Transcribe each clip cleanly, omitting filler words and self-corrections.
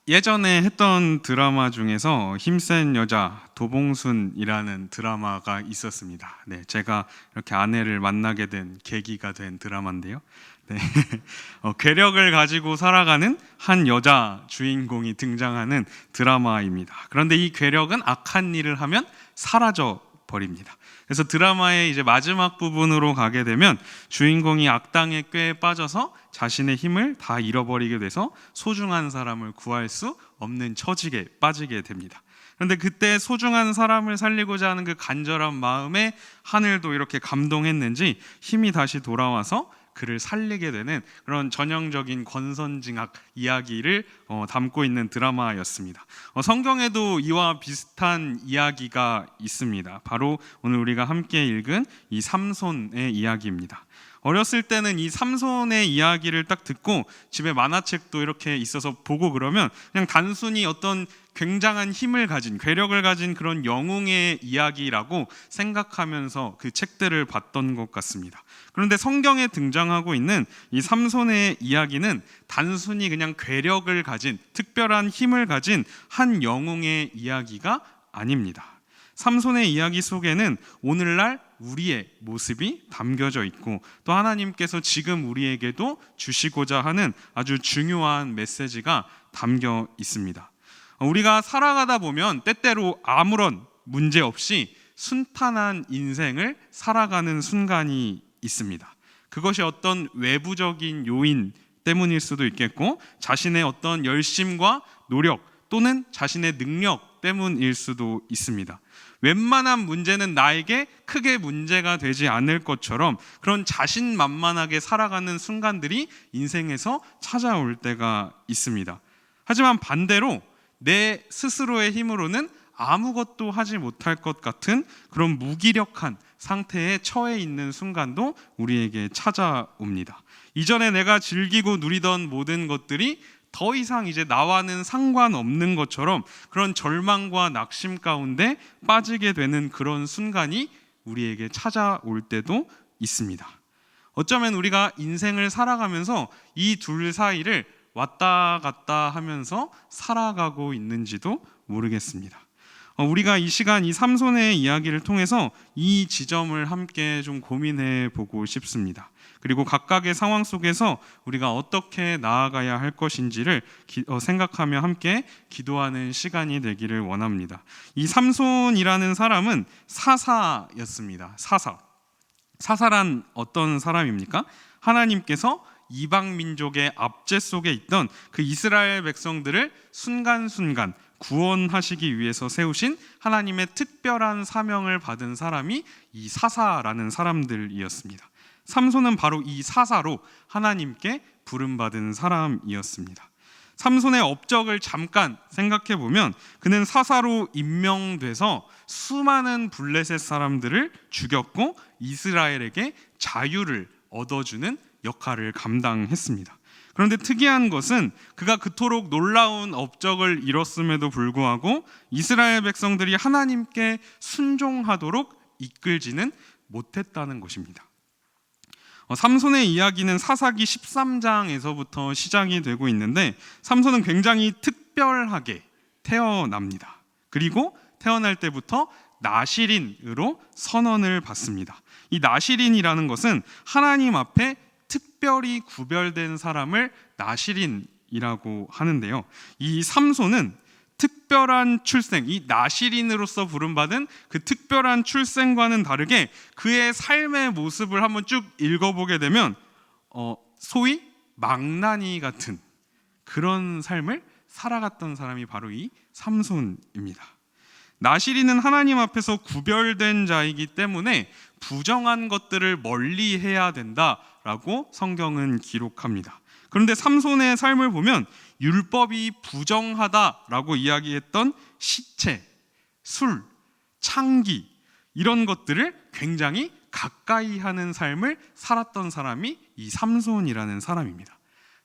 예전에 했던 드라마 중에서 힘센 여자 도봉순이라는 드라마가 있었습니다. 네, 제가 이렇게 아내를 만나게 된 계기가 된 드라마인데요. 네, 괴력을 가지고 살아가는 한 여자 주인공이 등장하는 드라마입니다. 그런데 이 괴력은 악한 일을 하면 사라져 버립니다. 그래서 드라마의 이제 마지막 부분으로 가게 되면 주인공이 악당의 꾀에 빠져서 자신의 힘을 다 잃어버리게 돼서 소중한 사람을 구할 수 없는 처지에 빠지게 됩니다. 그런데 그때 소중한 사람을 살리고자 하는 그 간절한 마음에 하늘도 이렇게 감동했는지 힘이 다시 돌아와서 그를 살리게 되는 그런 전형적인 권선징악 이야기를 담고 있는 드라마였습니다. 성경에도 이와 비슷한 이야기가 있습니다. 바로 오늘 우리가 함께 읽은 이 삼손의 이야기입니다. 어렸을 때는 이 삼손의 이야기를 딱 듣고 집에 만화책도 이렇게 있어서 보고 그러면 그냥 단순히 어떤 굉장한 힘을 가진, 괴력을 가진 그런 영웅의 이야기라고 생각하면서 그 책들을 봤던 것 같습니다. 그런데 성경에 등장하고 있는 이 삼손의 이야기는 단순히 그냥 괴력을 가진, 특별한 힘을 가진 한 영웅의 이야기가 아닙니다. 삼손의 이야기 속에는 오늘날 우리의 모습이 담겨져 있고 또 하나님께서 지금 우리에게도 주시고자 하는 아주 중요한 메시지가 담겨 있습니다. 우리가 살아가다 보면 때때로 아무런 문제 없이 순탄한 인생을 살아가는 순간이 있습니다. 그것이 어떤 외부적인 요인 때문일 수도 있겠고 자신의 어떤 열심과 노력 또는 자신의 능력 때문일 수도 있습니다. 웬만한 문제는 나에게 크게 문제가 되지 않을 것처럼 그런 자신만만하게 살아가는 순간들이 인생에서 찾아올 때가 있습니다. 하지만 반대로 내 스스로의 힘으로는 아무것도 하지 못할 것 같은 그런 무기력한 상태에 처해 있는 순간도 우리에게 찾아옵니다. 이전에 내가 즐기고 누리던 모든 것들이 더 이상 이제 나와는 상관없는 것처럼 그런 절망과 낙심 가운데 빠지게 되는 그런 순간이 우리에게 찾아올 때도 있습니다. 어쩌면 우리가 인생을 살아가면서 이 둘 사이를 왔다 갔다 하면서 살아가고 있는지도 모르겠습니다. 우리가 이 시간 이 삼손의 이야기를 통해서 이 지점을 함께 좀 고민해 보고 싶습니다. 그리고 각각의 상황 속에서 우리가 어떻게 나아가야 할 것인지를 생각하며 함께 기도하는 시간이 되기를 원합니다. 이 삼손이라는 사람은 사사였습니다. 사사란 어떤 사람입니까? 하나님께서 이방 민족의 압제 속에 있던 그 이스라엘 백성들을 순간순간 구원하시기 위해서 세우신 하나님의 특별한 사명을 받은 사람이 이 사사라는 사람들이었습니다. 삼손은 바로 이 사사로 하나님께 부름받은 사람이었습니다. 삼손의 업적을 잠깐 생각해 보면 그는 사사로 임명돼서 수많은 블레셋 사람들을 죽였고 이스라엘에게 자유를 얻어주는 역할을 감당했습니다. 그런데 특이한 것은 그가 그토록 놀라운 업적을 이뤘음에도 불구하고 이스라엘 백성들이 하나님께 순종하도록 이끌지는 못했다는 것입니다. 삼손의 이야기는 사사기 13장에서부터 시작이 되고 있는데 삼손은 굉장히 특별하게 태어납니다. 그리고 태어날 때부터 나실인으로 선언을 받습니다. 이 나실인이라는 것은 하나님 앞에 특별히 구별된 사람을 나실인이라고 하는데요. 이 삼손은 특별한 출생, 이 나실인으로서 부름받은 그 특별한 출생과는 다르게 그의 삶의 모습을 한번 쭉 읽어보게 되면 소위 망나니 같은 그런 삶을 살아갔던 사람이 바로 이 삼손입니다. 나실인은 하나님 앞에서 구별된 자이기 때문에 부정한 것들을 멀리 해야 된다라고 성경은 기록합니다. 그런데 삼손의 삶을 보면 율법이 부정하다라고 이야기했던 시체, 술, 창기 이런 것들을 굉장히 가까이 하는 삶을 살았던 사람이 이 삼손이라는 사람입니다.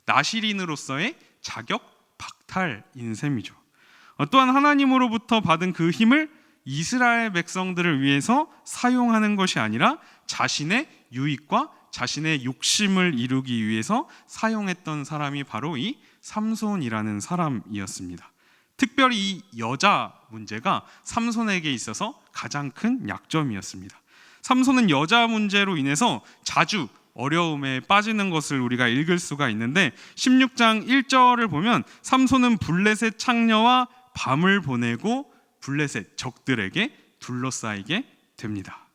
나실인으로서의 자격 박탈인 셈이죠. 또한 하나님으로부터 받은 그 힘을 이스라엘 백성들을 위해서 사용하는 것이 아니라 자신의 유익과 자신의 욕심을 이루기 위해서 사용했던 사람이 바로 이 삼손이라는 사람이었습니다. 특별히 이 여자 문제가 삼손에게 있어서 가장 큰 약점이었습니다. 삼손은 여자 문제로 인해서 자주 어려움에 빠지는 것을 우리가 읽을 수가 있는데 16장 1절을 보면 삼손은 블레셋 창녀와 밤을 보내고 블레셋 적들에게 둘러싸이게 됩니다.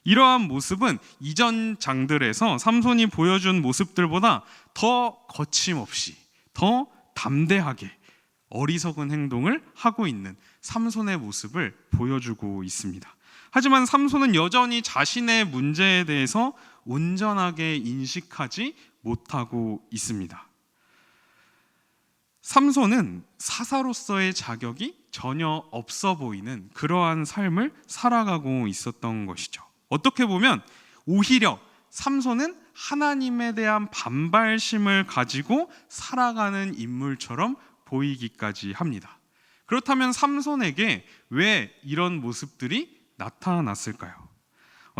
이러한 모습은 이전 장들에서 삼손이 보여준 모습들보다 더 거침없이, 더 담대하게 어리석은 행동을 하고 있는 삼손의 모습을 보여주고 있습니다. 하지만 삼손은 여전히 자신의 문제에 대해서 온전하게 인식하지 못하고 있습니다. 삼손은 사사로서의 자격이 전혀 없어 보이는 그러한 삶을 살아가고 있었던 것이죠. 어떻게 보면 오히려 삼손은 하나님에 대한 반발심을 가지고 살아가는 인물처럼 보이기까지 합니다. 그렇다면 삼손에게 왜 이런 모습들이 나타났을까요?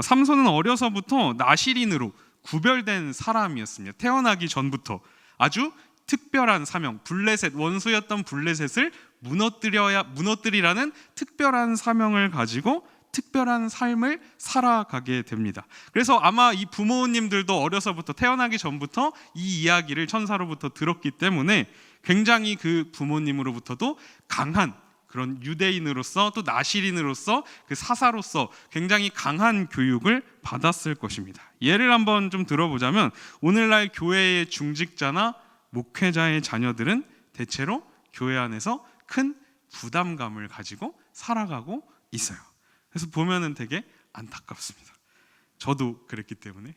삼손은 어려서부터 나실인으로 구별된 사람이었습니다. 태어나기 전부터 아주 특별한 사명, 블레셋, 원수였던 블레셋을 무너뜨리라는 특별한 사명을 가지고 특별한 삶을 살아가게 됩니다. 그래서 아마 이 부모님들도 어려서부터, 태어나기 전부터 이 이야기를 천사로부터 들었기 때문에 굉장히 그 부모님으로부터도 강한 그런 유대인으로서, 또 나실인으로서, 그 사사로서 굉장히 강한 교육을 받았을 것입니다. 예를 한번 좀 들어보자면 오늘날 교회의 중직자나 목회자의 자녀들은 대체로 교회 안에서 큰 부담감을 가지고 살아가고 있어요. 그래서 보면은 되게 안타깝습니다. 저도 그랬기 때문에.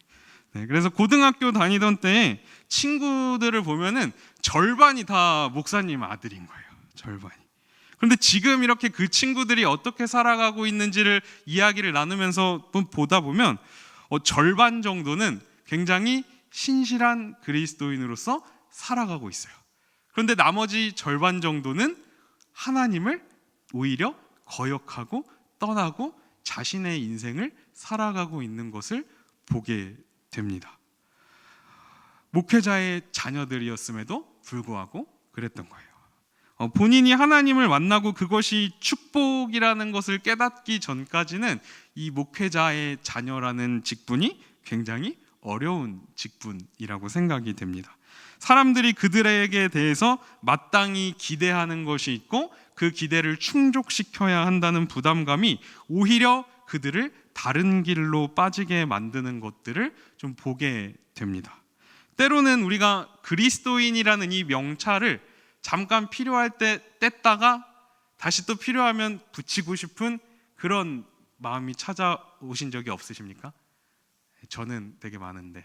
그래서 고등학교 다니던 때에 친구들을 보면은 절반이 다 목사님 아들인 거예요. 절반이. 그런데 지금 이렇게 그 친구들이 어떻게 살아가고 있는지를 이야기를 나누면서 보다 보면 절반 정도는 굉장히 신실한 그리스도인으로서 살아가고 있어요. 그런데 나머지 절반 정도는 하나님을 오히려 거역하고 떠나고 자신의 인생을 살아가고 있는 것을 보게 됩니다. 목회자의 자녀들이었음에도 불구하고 그랬던 거예요. 본인이 하나님을 만나고 그것이 축복이라는 것을 깨닫기 전까지는 이 목회자의 자녀라는 직분이 굉장히 어려운 직분이라고 생각이 됩니다. 사람들이 그들에게 대해서 마땅히 기대하는 것이 있고 그 기대를 충족시켜야 한다는 부담감이 오히려 그들을 다른 길로 빠지게 만드는 것들을 좀 보게 됩니다. 때로는 우리가 그리스도인이라는 이 명찰을 잠깐 필요할 때 뗐다가 다시 또 필요하면 붙이고 싶은 그런 마음이 찾아오신 적이 없으십니까? 저는 되게 많은데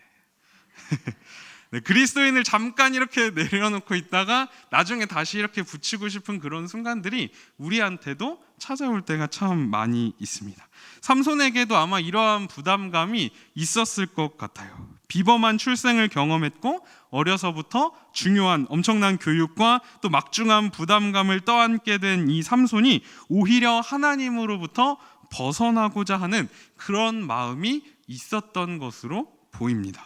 그리스도인을 잠깐 이렇게 내려놓고 있다가 나중에 다시 이렇게 붙이고 싶은 그런 순간들이 우리한테도 찾아올 때가 참 많이 있습니다. 삼손에게도 아마 이러한 부담감이 있었을 것 같아요. 비범한 출생을 경험했고 어려서부터 중요한 엄청난 교육과 또 막중한 부담감을 떠안게 된 이 삼손이 오히려 하나님으로부터 벗어나고자 하는 그런 마음이 있었던 것으로 보입니다.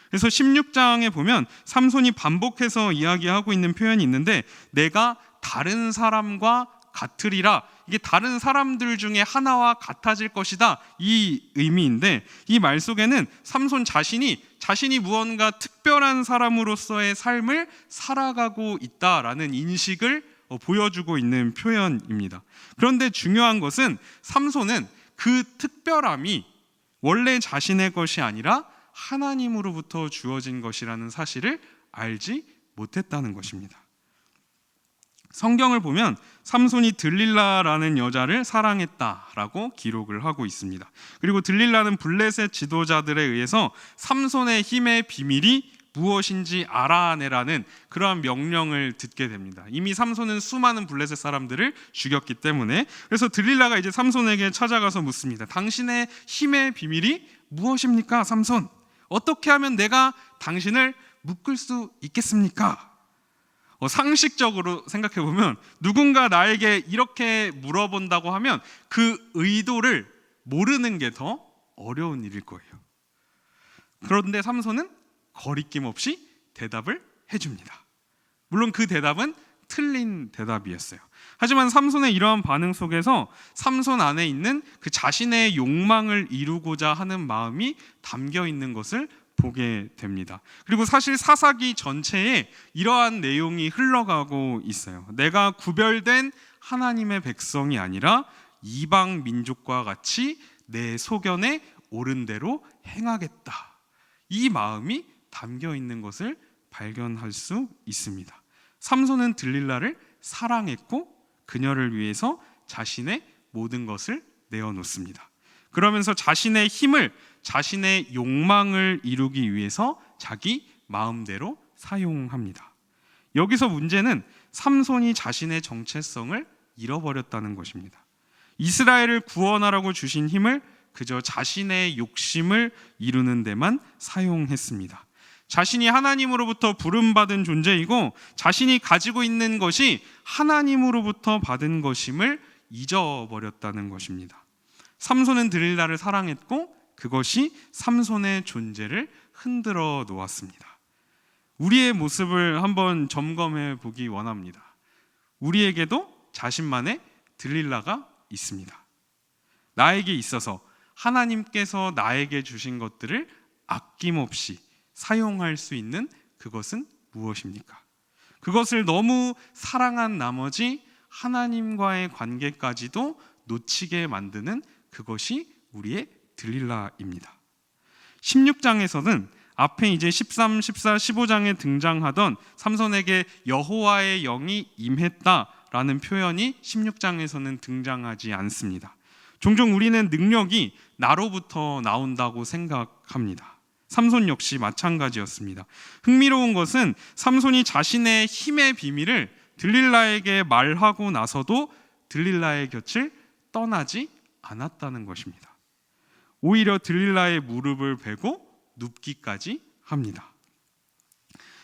그래서 16장에 보면 삼손이 반복해서 이야기하고 있는 표현이 있는데 내가 다른 사람과 같으리라, 이게 다른 사람들 중에 하나와 같아질 것이다, 이 의미인데 이 말 속에는 삼손 자신이 무언가 특별한 사람으로서의 삶을 살아가고 있다라는 인식을 보여주고 있는 표현입니다. 그런데 중요한 것은 삼손은 그 특별함이 원래 자신의 것이 아니라 하나님으로부터 주어진 것이라는 사실을 알지 못했다는 것입니다. 성경을 보면 삼손이 들릴라라는 여자를 사랑했다라고 기록을 하고 있습니다. 그리고 들릴라는 블레셋 지도자들에 의해서 삼손의 힘의 비밀이 무엇인지 알아내라는 그러한 명령을 듣게 됩니다. 이미 삼손은 수많은 블레셋 사람들을 죽였기 때문에. 그래서 들릴라가 이제 삼손에게 찾아가서 묻습니다. 당신의 힘의 비밀이 무엇입니까, 삼손? 어떻게 하면 내가 당신을 묶을 수 있겠습니까? 상식적으로 생각해 보면 누군가 나에게 이렇게 물어본다고 하면 그 의도를 모르는 게 더 어려운 일일 거예요. 그런데 삼손은 거리낌 없이 대답을 해줍니다. 물론 그 대답은 틀린 대답이었어요. 하지만 삼손의 이러한 반응 속에서 삼손 안에 있는 그 자신의 욕망을 이루고자 하는 마음이 담겨 있는 것을 보게 됩니다. 그리고 사실 사사기 전체에 이러한 내용이 흘러가고 있어요. 내가 구별된 하나님의 백성이 아니라 이방 민족과 같이 내 소견에 옳은 대로 행하겠다. 이 마음이 담겨 있는 것을 발견할 수 있습니다. 삼손은 들릴라를 사랑했고 그녀를 위해서 자신의 모든 것을 내어놓습니다. 그러면서 자신의 힘을, 자신의 욕망을 이루기 위해서 자기 마음대로 사용합니다. 여기서 문제는 삼손이 자신의 정체성을 잃어버렸다는 것입니다. 이스라엘을 구원하라고 주신 힘을 그저 자신의 욕심을 이루는 데만 사용했습니다. 자신이 하나님으로부터 부름받은 존재이고 자신이 가지고 있는 것이 하나님으로부터 받은 것임을 잊어버렸다는 것입니다. 삼손은 들릴라를 사랑했고 그것이 삼손의 존재를 흔들어 놓았습니다. 우리의 모습을 한번 점검해 보기 원합니다. 우리에게도 자신만의 들릴라가 있습니다. 나에게 있어서 하나님께서 나에게 주신 것들을 아낌없이 사용할 수 있는 그것은 무엇입니까? 그것을 너무 사랑한 나머지 하나님과의 관계까지도 놓치게 만드는 그것이 우리의 들릴라입니다. 16장에서는 앞에 이제 13, 14, 15장에 등장하던 삼손에게 여호와의 영이 임했다라는 표현이 16장에서는 등장하지 않습니다. 종종 우리는 능력이 나로부터 나온다고 생각합니다. 삼손 역시 마찬가지였습니다. 흥미로운 것은 삼손이 자신의 힘의 비밀을 들릴라에게 말하고 나서도 들릴라의 곁을 떠나지 않았다는 것입니다. 오히려 들릴라의 무릎을 베고 눕기까지 합니다.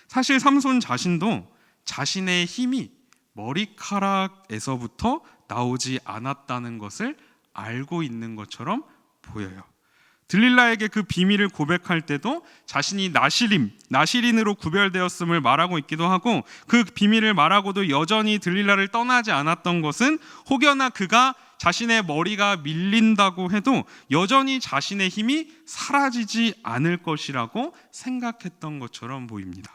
사실 삼손 자신도 자신의 힘이 머리카락에서부터 나오지 않았다는 것을 알고 있는 것처럼 보여요. 들릴라에게 그 비밀을 고백할 때도 자신이 나실인으로 구별되었음을 말하고 있기도 하고 그 비밀을 말하고도 여전히 들릴라를 떠나지 않았던 것은 혹여나 그가 자신의 머리가 밀린다고 해도 여전히 자신의 힘이 사라지지 않을 것이라고 생각했던 것처럼 보입니다.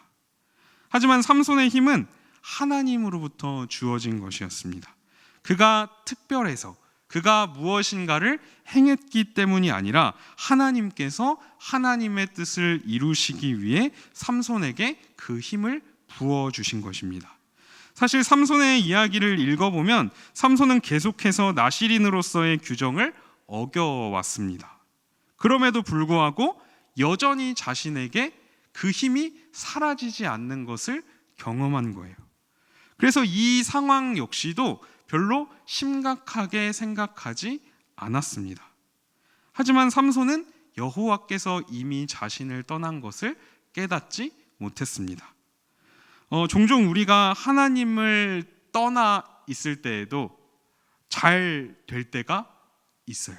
하지만 삼손의 힘은 하나님으로부터 주어진 것이었습니다. 그가 특별해서 그가 무엇인가를 행했기 때문이 아니라 하나님께서 하나님의 뜻을 이루시기 위해 삼손에게 그 힘을 부어주신 것입니다. 사실 삼손의 이야기를 읽어보면 삼손은 계속해서 나실인으로서의 규정을 어겨왔습니다. 그럼에도 불구하고 여전히 자신에게 그 힘이 사라지지 않는 것을 경험한 거예요. 그래서 이 상황 역시도 별로 심각하게 생각하지 않았습니다. 하지만 삼손은 여호와께서 이미 자신을 떠난 것을 깨닫지 못했습니다. 종종 우리가 하나님을 떠나 있을 때에도 잘 될 때가 있어요.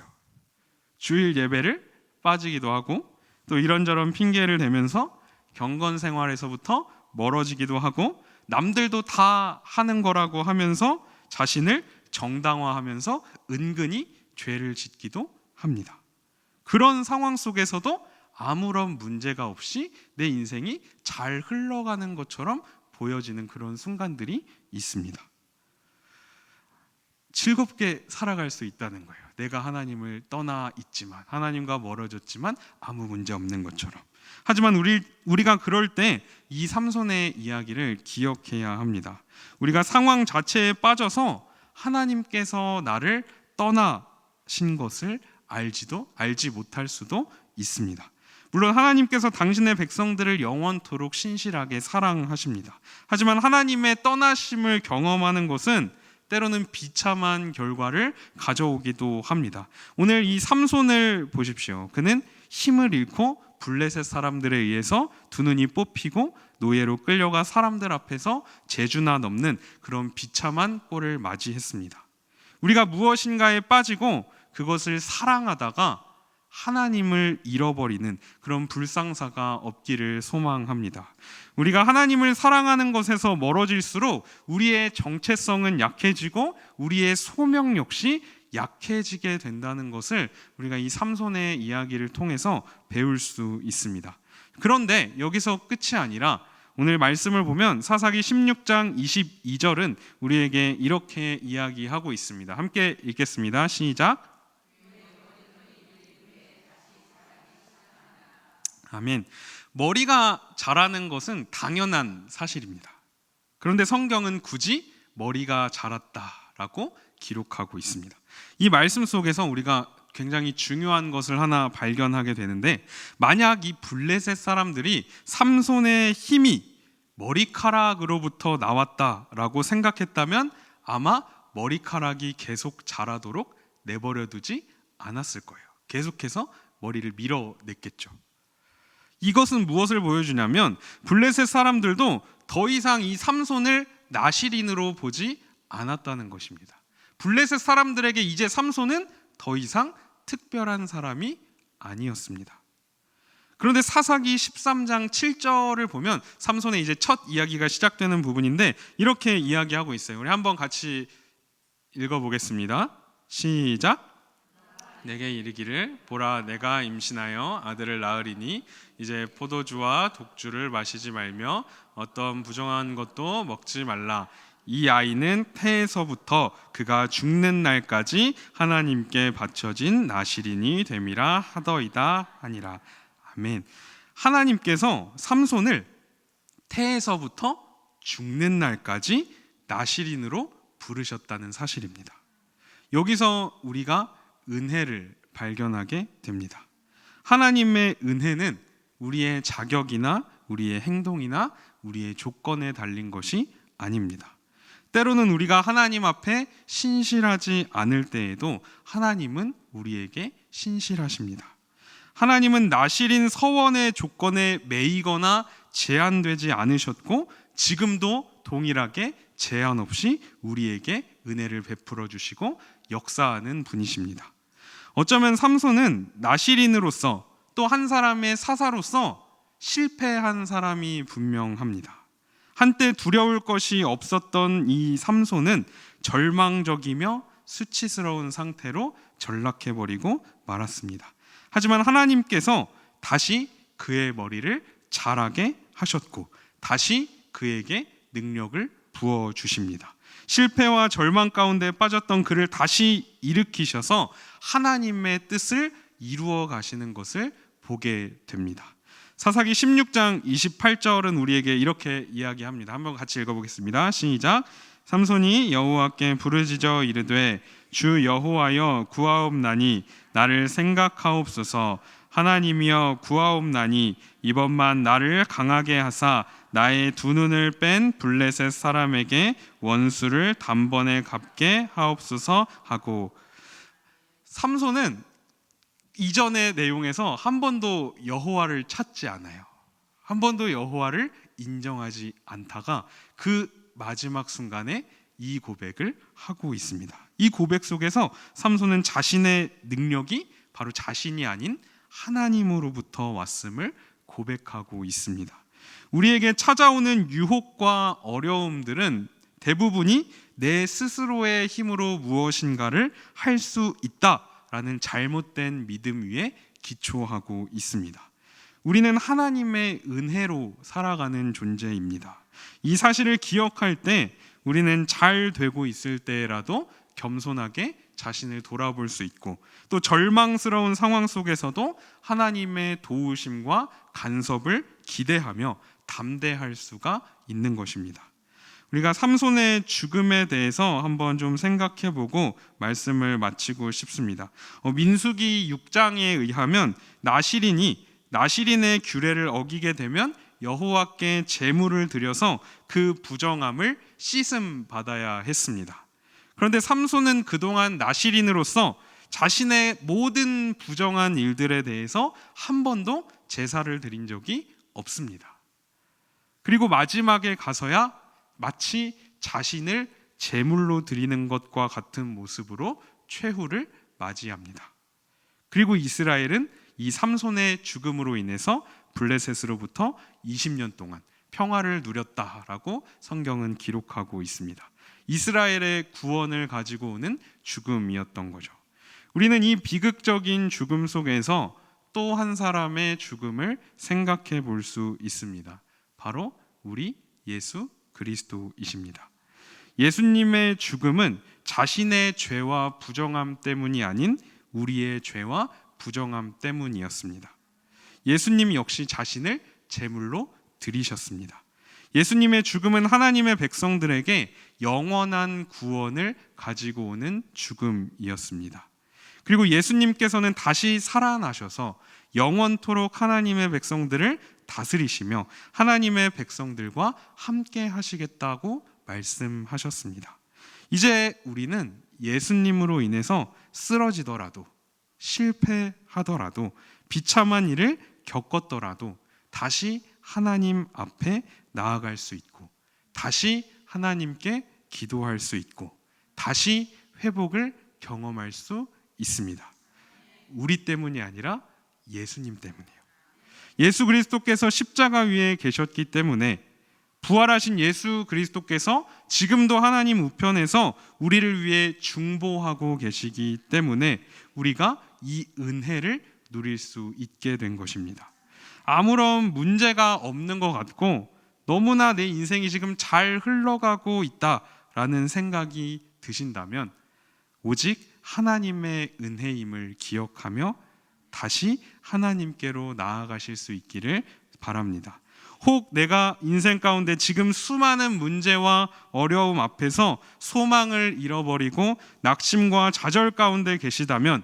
주일 예배를 빠지기도 하고 또 이런저런 핑계를 대면서 경건 생활에서부터 멀어지기도 하고 남들도 다 하는 거라고 하면서 자신을 정당화하면서 은근히 죄를 짓기도 합니다. 그런 상황 속에서도 아무런 문제가 없이 내 인생이 잘 흘러가는 것처럼 보여지는 그런 순간들이 있습니다. 즐겁게 살아갈 수 있다는 거예요. 내가 하나님을 떠나 있지만, 하나님과 멀어졌지만 아무 문제 없는 것처럼. 하지만 우리가 그럴 때 이 삼손의 이야기를 기억해야 합니다. 우리가 상황 자체에 빠져서 하나님께서 나를 떠나신 것을 알지 못할 수도 있습니다. 물론 하나님께서 당신의 백성들을 영원토록 신실하게 사랑하십니다. 하지만 하나님의 떠나심을 경험하는 것은 때로는 비참한 결과를 가져오기도 합니다. 오늘 이 삼손을 보십시오. 그는 힘을 잃고 블레셋 사람들에 의해서 두 눈이 뽑히고 노예로 끌려가 사람들 앞에서 제주나 넘는 그런 비참한 꼴을 맞이했습니다. 우리가 무엇인가에 빠지고 그것을 사랑하다가 하나님을 잃어버리는 그런 불상사가 없기를 소망합니다. 우리가 하나님을 사랑하는 것에서 멀어질수록 우리의 정체성은 약해지고 우리의 소명 역시 약해지게 된다는 것을 우리가 이 삼손의 이야기를 통해서 배울 수 있습니다. 그런데 여기서 끝이 아니라 오늘 말씀을 보면 사사기 16장 22절은 우리에게 이렇게 이야기하고 있습니다. 함께 읽겠습니다. 시작. 아멘. 머리가 자라는 것은 당연한 사실입니다. 그런데 성경은 굳이 머리가 자랐다라고 기록하고 있습니다. 이 말씀 속에서 우리가 굉장히 중요한 것을 하나 발견하게 되는데, 만약 이 블레셋 사람들이 삼손의 힘이 머리카락으로부터 나왔다라고 생각했다면 아마 머리카락이 계속 자라도록 내버려두지 않았을 거예요. 계속해서 머리를 밀어냈겠죠. 이것은 무엇을 보여주냐면 블레셋 사람들도 더 이상 이 삼손을 나실인으로 보지 않았다는 것입니다. 블레셋 사람들에게 이제 삼손은 더 이상 특별한 사람이 아니었습니다. 그런데 사사기 13장 7절을 보면 삼손의 이제 첫 이야기가 시작되는 부분인데 이렇게 이야기하고 있어요. 우리 한번 같이 읽어보겠습니다. 시작. 내게 이르기를 보라 내가 임신하여 아들을 낳으리니 이제 포도주와 독주를 마시지 말며 어떤 부정한 것도 먹지 말라. 이 아이는 태에서부터 그가 죽는 날까지 하나님께 바쳐진 나실인이 됨이라 하더이다 하니라. 아멘. 하나님께서 삼손을 태에서부터 죽는 날까지 나실인으로 부르셨다는 사실입니다. 여기서 우리가 은혜를 발견하게 됩니다. 하나님의 은혜는 우리의 자격이나 우리의 행동이나 우리의 조건에 달린 것이 아닙니다. 때로는 우리가 하나님 앞에 신실하지 않을 때에도 하나님은 우리에게 신실하십니다. 하나님은 나실인 서원의 조건에 매이거나 제한되지 않으셨고 지금도 동일하게 제한 없이 우리에게 은혜를 베풀어 주시고 역사하는 분이십니다. 어쩌면 삼손은 나실인으로서 또 한 사람의 사사로서 실패한 사람이 분명합니다. 한때 두려울 것이 없었던 이 삼손은 절망적이며 수치스러운 상태로 전락해버리고 말았습니다. 하지만 하나님께서 다시 그의 머리를 자라게 하셨고 다시 그에게 능력을 부어주십니다. 실패와 절망 가운데 빠졌던 그를 다시 일으키셔서 하나님의 뜻을 이루어 가시는 것을 보게 됩니다. 사사기 16장 28절은 우리에게 이렇게 이야기합니다. 한번 같이 읽어보겠습니다. 시작. 삼손이 여호와께 부르짖어 이르되 주 여호와여 구하옵나니 나를 생각하옵소서. 하나님이여 구하옵나니 이번만 나를 강하게 하사 나의 두 눈을 뺀 블레셋 사람에게 원수를 단번에 갚게 하옵소서 하고. 삼손은 이전의 내용에서 한 번도 여호와를 찾지 않아요. 한 번도 여호와를 인정하지 않다가 그 마지막 순간에 이 고백을 하고 있습니다. 이 고백 속에서 삼손은 자신의 능력이 바로 자신이 아닌 하나님으로부터 왔음을 고백하고 있습니다. 우리에게 찾아오는 유혹과 어려움들은 대부분이 내 스스로의 힘으로 무엇인가를 할 수 있다라는 잘못된 믿음 위에 기초하고 있습니다. 우리는 하나님의 은혜로 살아가는 존재입니다. 이 사실을 기억할 때 우리는 잘 되고 있을 때라도 겸손하게 자신을 돌아볼 수 있고 또 절망스러운 상황 속에서도 하나님의 도우심과 간섭을 기대하며 담대할 수가 있는 것입니다. 우리가 삼손의 죽음에 대해서 한번 좀 생각해보고 말씀을 마치고 싶습니다. 민수기 6장에 의하면 나실인의 규례를 어기게 되면 여호와께 제물을 드려서 그 부정함을 씻음 받아야 했습니다. 그런데 삼손은 그동안 나실인으로서 자신의 모든 부정한 일들에 대해서 한 번도 제사를 드린 적이 없습니다. 그리고 마지막에 가서야 마치 자신을 제물로 드리는 것과 같은 모습으로 최후를 맞이합니다. 그리고 이스라엘은 이 삼손의 죽음으로 인해서 블레셋으로부터 20년 동안 평화를 누렸다라고 성경은 기록하고 있습니다. 이스라엘의 구원을 가지고 오는 죽음이었던 거죠. 우리는 이 비극적인 죽음 속에서 또 한 사람의 죽음을 생각해 볼 수 있습니다. 바로 우리 예수 그리스도이십니다. 예수님의 죽음은 자신의 죄와 부정함 때문이 아닌 우리의 죄와 부정함 때문이었습니다. 예수님 역시 자신을 제물로 드리셨습니다. 예수님의 죽음은 하나님의 백성들에게 영원한 구원을 가지고 오는 죽음이었습니다. 그리고 예수님께서는 다시 살아나셔서 영원토록 하나님의 백성들을 다스리시며 하나님의 백성들과 함께 하시겠다고 말씀하셨습니다. 이제 우리는 예수님으로 인해서 쓰러지더라도, 실패하더라도, 비참한 일을 겪었더라도 다시 하나님 앞에 나아갈 수 있고, 다시 하나님께 기도할 수 있고, 다시 회복을 경험할 수 있습니다. 우리 때문이 아니라 예수님 때문이에요. 예수 그리스도께서 십자가 위에 계셨기 때문에, 부활하신 예수 그리스도께서 지금도 하나님 우편에서 우리를 위해 중보하고 계시기 때문에 우리가 이 은혜를 누릴 수 있게 된 것입니다. 아무런 문제가 없는 것 같고 너무나 내 인생이 지금 잘 흘러가고 있다라는 생각이 드신다면 오직 하나님의 은혜임을 기억하며 다시 하나님께로 나아가실 수 있기를 바랍니다. 혹 내가 인생 가운데 지금 수많은 문제와 어려움 앞에서 소망을 잃어버리고 낙심과 좌절 가운데 계시다면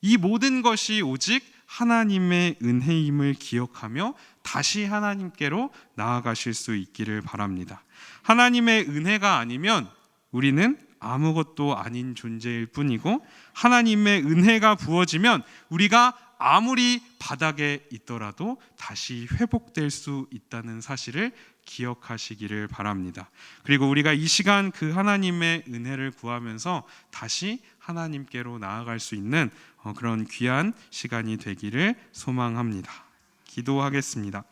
이 모든 것이 오직 하나님의 은혜임을 기억하며 다시 하나님께로 나아가실 수 있기를 바랍니다. 하나님의 은혜가 아니면 우리는 아무것도 아닌 존재일 뿐이고, 하나님의 은혜가 부어지면 우리가 아무리 바닥에 있더라도 다시 회복될 수 있다는 사실을 기억하시기를 바랍니다. 그리고 우리가 이 시간 그 하나님의 은혜를 구하면서 다시 하나님께로 나아갈 수 있는 그런 귀한 시간이 되기를 소망합니다. 기도하겠습니다.